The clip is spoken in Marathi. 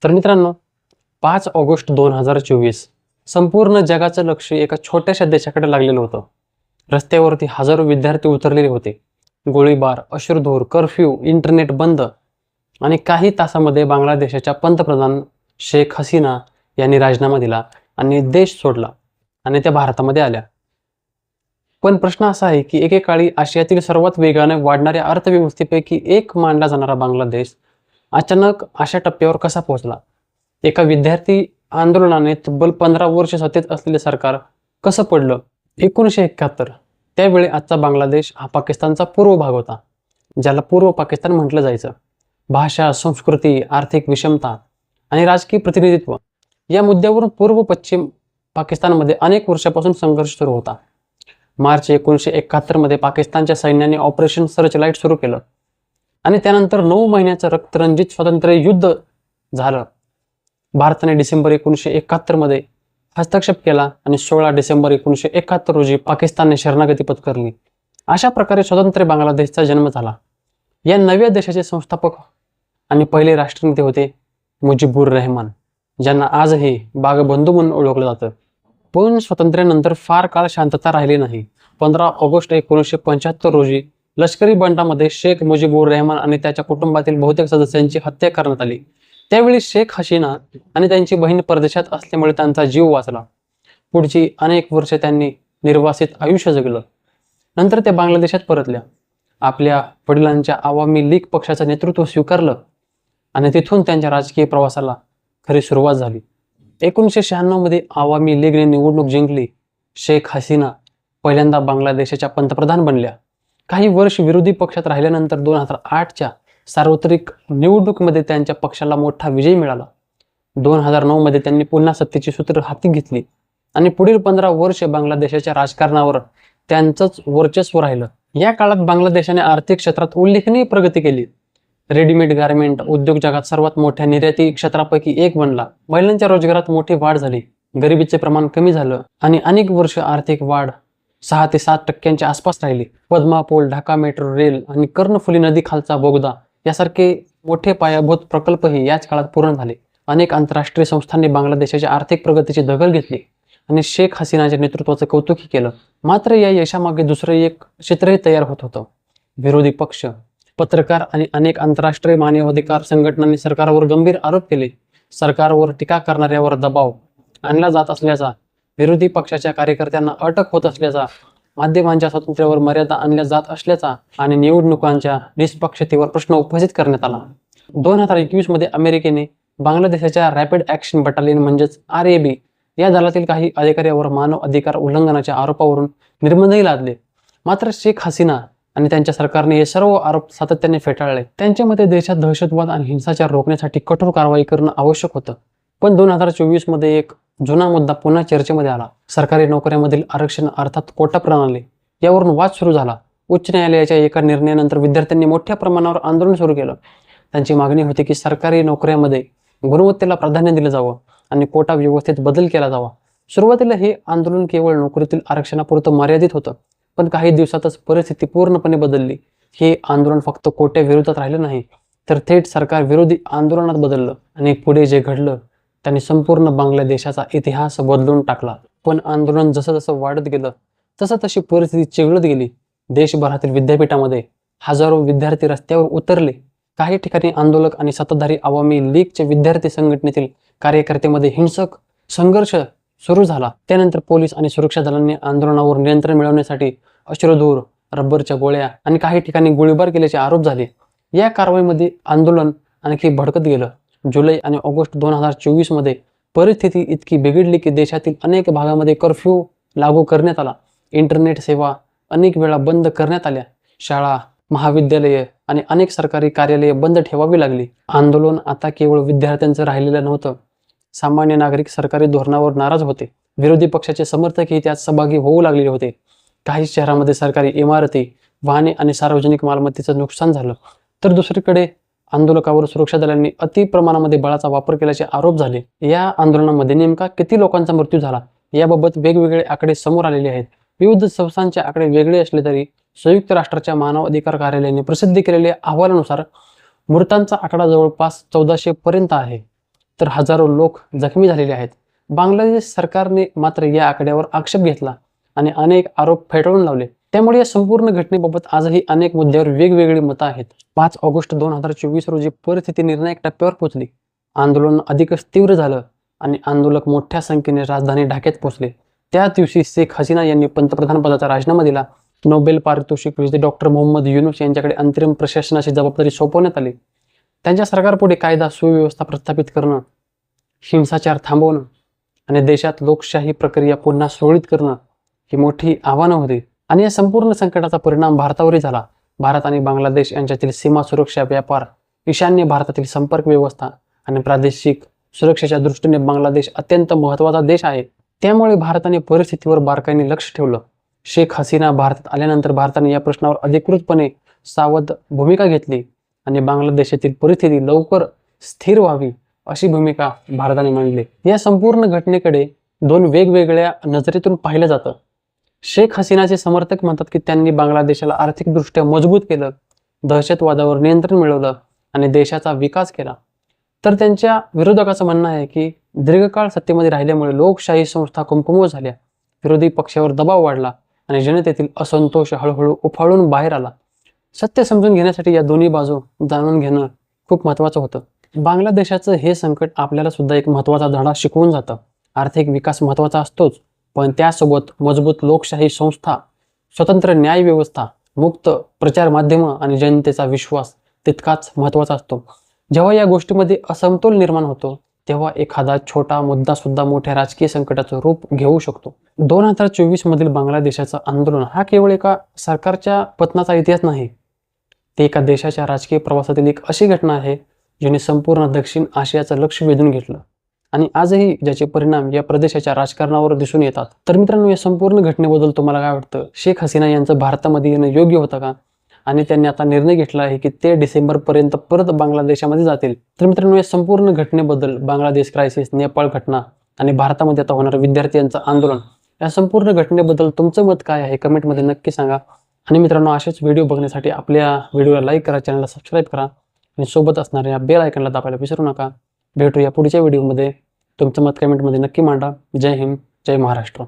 तर मित्रांनो, 5 ऑगस्ट 2024 संपूर्ण जगाचं लक्ष एका छोट्याशा देशाकडे लागलेलं होतं. रस्त्यावरती हजारो विद्यार्थी उतरलेले होते. गोळीबार, अश्रुधूर, कर्फ्यू, इंटरनेट बंद आणि काही तासामध्ये बांगलादेशाच्या पंतप्रधान शेख हसीना यांनी राजीनामा दिला आणि देश सोडला आणि त्या भारतामध्ये आल्या. पण प्रश्न असा आहे की एकेकाळी आशियातील सर्वात वेगाने वाढणाऱ्या अर्थव्यवस्थेपैकी एक मानला जाणारा बांगलादेश अचानक अशा टप्प्यावर कसा पोहोचला? एका विद्यार्थी आंदोलनाने तब्बल 15 वर्ष सत्तेत असलेले सरकार कसं पडलं? 1971 त्यावेळी आजचा बांगलादेश हा पाकिस्तानचा पूर्व भाग होता, ज्याला पूर्व पाकिस्तान म्हटलं जायचं. भाषा, संस्कृती, आर्थिक विषमता आणि राजकीय प्रतिनिधित्व या मुद्द्यावरून पूर्व पश्चिम पाकिस्तानमध्ये अनेक वर्षापासून संघर्ष सुरू होता. मार्च 1971 मध्ये पाकिस्तानच्या सैन्याने ऑपरेशन सर्चलाइट सुरू केलं आणि त्यानंतर 9 महिन्याचं रक्तरंजित स्वातंत्र्य युद्ध झालं. भारताने डिसेंबर 1971 मध्ये हस्तक्षेप केला आणि 16 डिसेंबर 1971 रोजी पाकिस्तानने शरणागती पत्करली. अशा प्रकारे स्वतंत्र बांगलादेशचा जन्म झाला. या नव्या देशाचे संस्थापक आणि पहिले राष्ट्रनेते होते मुजीबुर रहमान, ज्यांना आजही बागबंधू म्हणून ओळखलं जातं. पण स्वातंत्र्यानंतर फार काळ शांतता राहिली नाही. 15 ऑगस्ट 1975 रोजी लष्करी बंडामध्ये शेख मुजीबुर रहमान आणि त्याच्या कुटुंबातील बहुतेक सदस्यांची हत्या करण्यात आली. त्यावेळी शेख हसीना आणि त्यांची बहीण परदेशात असल्यामुळे त्यांचा जीव वाचला. पुढची अनेक वर्षे त्यांनी निर्वासित आयुष्य जगलं. नंतर त्या बांगलादेशात परतल्या. आपल्या वडिलांच्या आवामी लीग पक्षाचं नेतृत्व स्वीकारलं आणि तिथून त्यांच्या राजकीय प्रवासाला खरी सुरुवात झाली. 1996 मध्ये आवामी लीगने निवडणूक जिंकली. शेख हसीना पहिल्यांदा बांगलादेशाच्या पंतप्रधान बनल्या. काही वर्ष विरोधी पक्षात राहिल्यानंतर 2008च्या सार्वत्रिक निवडणुकीमध्ये त्यांच्या पक्षाला मोठा विजय मिळाला. 2009 मध्ये त्यांनी पुन्हा सत्तेची सूत्र हाती घेतली आणि पुढील 15 वर्षे बांगलादेशाच्या राजकारणावर त्यांचंच वर्चस्व राहिलं. या काळात बांगलादेशाने आर्थिक क्षेत्रात उल्लेखनीय प्रगती केली. रेडीमेड गारमेंट उद्योग जगात सर्वात मोठ्या निर्याती क्षेत्रापैकी एक बनला. महिलांच्या रोजगारात मोठी वाढ झाली. गरिबीचे प्रमाण कमी झालं आणि अनेक वर्ष आर्थिक वाढ 6 ते 7% आसपास राहिली. पद्मा पूल, ढाका मेट्रो रेल आणि कर्णफुली नदी खालचा बोगदा यासारखे मोठे पायाभूत प्रकल्पही याच काळात पूर्ण झाले. अनेक आंतरराष्ट्रीय संस्थांनी बांगलादेशाच्या आर्थिक प्रगतीची दखल घेतली आणि शेख हसीनाच्या नेतृत्वाचं कौतुकही केलं. मात्र या यशामागे दुसरं एक चित्रही तयार होत होतं. विरोधी पक्ष, पत्रकार आणि अनेक आंतरराष्ट्रीय मानवाधिकार संघटनांनी सरकारवर गंभीर आरोप केले. सरकारवर टीका करणाऱ्यावर दबाव आणला जात असल्याचा, विरोधी पक्षाच्या कार्यकर्त्यांना अटक होत असल्याचा, माध्यमांच्या स्वातंत्र्यावर मर्यादा आणल्या जात असल्याचा आणि निवडणुकांच्या निष्पक्षतेवर प्रश्न उपस्थित करण्यात आला. 2021 मध्ये अमेरिकेने बांगलादेशाच्या रॅपिड ॲक्शन बटालियन म्हणजेच RAB या दलातील काही अधिकाऱ्यावर मानव अधिकार उल्लंघनाच्या आरोपावरून निर्बंधही लादले. मात्र शेख हसीना आणि त्यांच्या सरकारने हे सर्व आरोप सातत्याने फेटाळले. त्यांच्या मते देशात दहशतवाद आणि हिंसाचार रोखण्यासाठी कठोर कारवाई करणं आवश्यक होतं. पण 2024 मध्ये एक जुना मुद्दा पुन्हा चर्चेमध्ये आला. सरकारी नोकऱ्यांमधील आरक्षण अर्थात कोटा प्रणाली यावरून वाद सुरू झाला. उच्च न्यायालयाच्या एका निर्णयानंतर विद्यार्थ्यांनी मोठ्या प्रमाणावर आंदोलन सुरू केलं. त्यांची मागणी होती की सरकारी नोकऱ्यांमध्ये गुणवत्तेला प्राधान्य दिलं जावं आणि कोटा व्यवस्थेत बदल केला जावा. सुरुवातीला हे आंदोलन केवळ नोकरीतील आरक्षणापुरतं मर्यादित होतं, पण काही दिवसातच परिस्थिती पूर्णपणे बदलली. हे आंदोलन फक्त कोट्या विरोधात राहिलं नाही, तर थेट सरकार विरोधी आंदोलनात बदललं आणि पुढे जे घडलं त्यांनी संपूर्ण बांगलादेशाचा इतिहास बदलून टाकला. पण आंदोलन जसं जसं वाढत गेलं तसं तशी परिस्थिती चिघळत गेली. देशभरातील विद्यापीठामध्ये हजारो विद्यार्थी रस्त्यावर उतरले. काही ठिकाणी आंदोलक आणि सत्ताधारी आवामी लीगचे विद्यार्थी संघटनेतील कार्यकर्त्यामध्ये हिंसक संघर्ष सुरू झाला. त्यानंतर पोलीस आणि सुरक्षा दलांनी आंदोलनावर नियंत्रण मिळवण्यासाठी अश्रुधूर, रबरच्या गोळ्या आणि काही ठिकाणी गोळीबार केल्याचे आरोप झाले. या कारवाईमध्ये आंदोलन आणखी भडकत गेलं. जुलै आणि ऑगस्ट 2024 मध्ये परिस्थिती इतकी बिघडली की देशातील अनेक भागामध्ये कर्फ्यू लागू करण्यात आला. इंटरनेट सेवा अनेक वेळा बंद करण्यात आल्या. शाळा, महाविद्यालये आणि अनेक सरकारी कार्यालये बंद ठेवावी लागली. आंदोलन आता केवळ विद्यार्थ्यांचं राहिलेलं नव्हतं. सामान्य नागरिक सरकारी धोरणावर नाराज होते. विरोधी पक्षाचे समर्थकही त्यात सहभागी होऊ लागलेले होते. काही शहरामध्ये सरकारी इमारती, वाहने आणि सार्वजनिक मालमत्तेचं नुकसान झालं. तर दुसरीकडे आंदोलकावर सुरक्षा दलांनी अति प्रमाणामध्ये बळाचा वापर केल्याचे आरोप झाले. या आंदोलनामध्ये नेमका किती लोकांचा मृत्यू झाला याबाबत वेगवेगळे आकडे समोर आलेले आहेत. विविध संस्थांचे आकडे वेगळे असले तरी संयुक्त राष्ट्राच्या मानव अधिकार कार्यालयाने प्रसिद्ध केलेल्या अहवालानुसार मृतांचा आकडा जवळपास 1400 पर्यंत आहे. तर हजारो लोक जखमी झालेले आहेत. बांगलादेश सरकारने मात्र या आकड्यावर आक्षेप घेतला आणि अनेक आरोप फेटाळून लावले. त्यामुळे या संपूर्ण घटनेबाबत आजही अनेक मुद्द्यावर वेगवेगळी मतं आहेत. 5 ऑगस्ट 2024 रोजी परिस्थिती निर्णायक टप्प्यावर पोहोचली. आंदोलन अधिकच तीव्र झालं आणि आंदोलक मोठ्या संख्येने राजधानी ढाक्यात पोहोचले. त्या दिवशी शेख हसीना यांनी पंतप्रधान पदाचा राजीनामा दिला. नोबेल पारितोषिक विजेते डॉक्टर मोहम्मद युनूस यांच्याकडे अंतरिम प्रशासनाची जबाबदारी सोपवण्यात आली. त्यांच्या सरकारपुढे कायदा सुव्यवस्था प्रस्थापित करणं, हिंसाचार थांबवणं आणि देशात लोकशाही प्रक्रिया पुन्हा सुरळीत करणं ही मोठी आव्हानं होती. आणि या संपूर्ण संकटाचा परिणाम भारतावरही झाला. भारत आणि बांगलादेश यांच्यातील सीमा सुरक्षा, व्यापार, ईशान्य भारतातील संपर्क व्यवस्था आणि प्रादेशिक सुरक्षेच्या दृष्टीने बांगलादेश अत्यंत महत्त्वाचा देश आहे. त्यामुळे भारताने परिस्थितीवर बारकाईने लक्ष ठेवलं. शेख हसीना भारतात आल्यानंतर भारताने या प्रश्नावर अधिकृतपणे सावध भूमिका घेतली आणि बांगलादेशातील परिस्थिती लवकर स्थिर व्हावी अशी भूमिका भारताने मांडली. या संपूर्ण घटनेकडे 2 वेगवेगळ्या नजरेतून पाहिलं जातं. शेख हसीनाचे समर्थक म्हणतात की त्यांनी बांगलादेशाला आर्थिकदृष्ट्या मजबूत केलं, दहशतवादावर नियंत्रण मिळवलं आणि देशाचा विकास केला. तर त्यांच्या विरोधकाचं म्हणणं आहे की दीर्घकाळ सत्तेमध्ये राहिल्यामुळे लोकशाही संस्था कमकुवत झाल्या, विरोधी पक्षावर दबाव वाढला आणि जनतेतील असंतोष हळूहळू उफाळून बाहेर आला. सत्य समजून घेण्यासाठी या दोन्ही बाजू जाणून घेणं खूप महत्त्वाचं होतं. बांगलादेशाचं हे संकट आपल्याला सुद्धा एक महत्त्वाचा धडा शिकवून जातं. आर्थिक विकास महत्त्वाचा असतोच, पण त्यासोबत मजबूत लोकशाही संस्था, स्वतंत्र न्याय व्यवस्था, मुक्त प्रचार माध्यमं आणि जनतेचा विश्वास तितकाच महत्त्वाचा असतो. जेव्हा या गोष्टीमध्ये असमतोल निर्माण होतो तेव्हा एखादा छोटा मुद्दा सुद्धा मोठ्या राजकीय संकटाचं रूप घेऊ शकतो. 2024 मधील बांगलादेशाचं आंदोलन हा केवळ एका सरकारच्या पतनाचा इतिहास नाही. ते एका देशाच्या राजकीय प्रवासातील एक अशी घटना आहे जिने संपूर्ण दक्षिण आशियाचं लक्ष वेधून घेतलं आणि आजही ज्याचे परिणाम या प्रदेशाच्या राजकारणावर दिसून येतात. तर मित्रांनो, या संपूर्ण घटनेबद्दल तुम्हाला काय वाटतं? शेख हसीना यांचं भारतामध्ये येणं योग्य होतं का? आणि त्यांनी आता निर्णय घेतला आहे की ते डिसेंबरपर्यंत परत बांगलादेशामध्ये जातील. तर मित्रांनो, या संपूर्ण घटनेबद्दल, बांगलादेश क्रायसिस, नेपाळ घटना आणि भारतामध्ये आता होणारं विद्यार्थ्यांचं आंदोलन, या संपूर्ण घटनेबद्दल तुमचं मत काय आहे कमेंटमध्ये नक्की सांगा. आणि मित्रांनो, असेच व्हिडिओ बघण्यासाठी आपल्या व्हिडिओला लाईक करा, चॅनलला सबस्क्राईब करा आणि सोबत असणाऱ्या बेल आयकॉनला दाबायला विसरू नका. भेटूया पुढच्या व्हिडिओमध्ये. तुमचं मत कमेंटमध्ये नक्की मांडा. जय हिंद, जय महाराष्ट्र.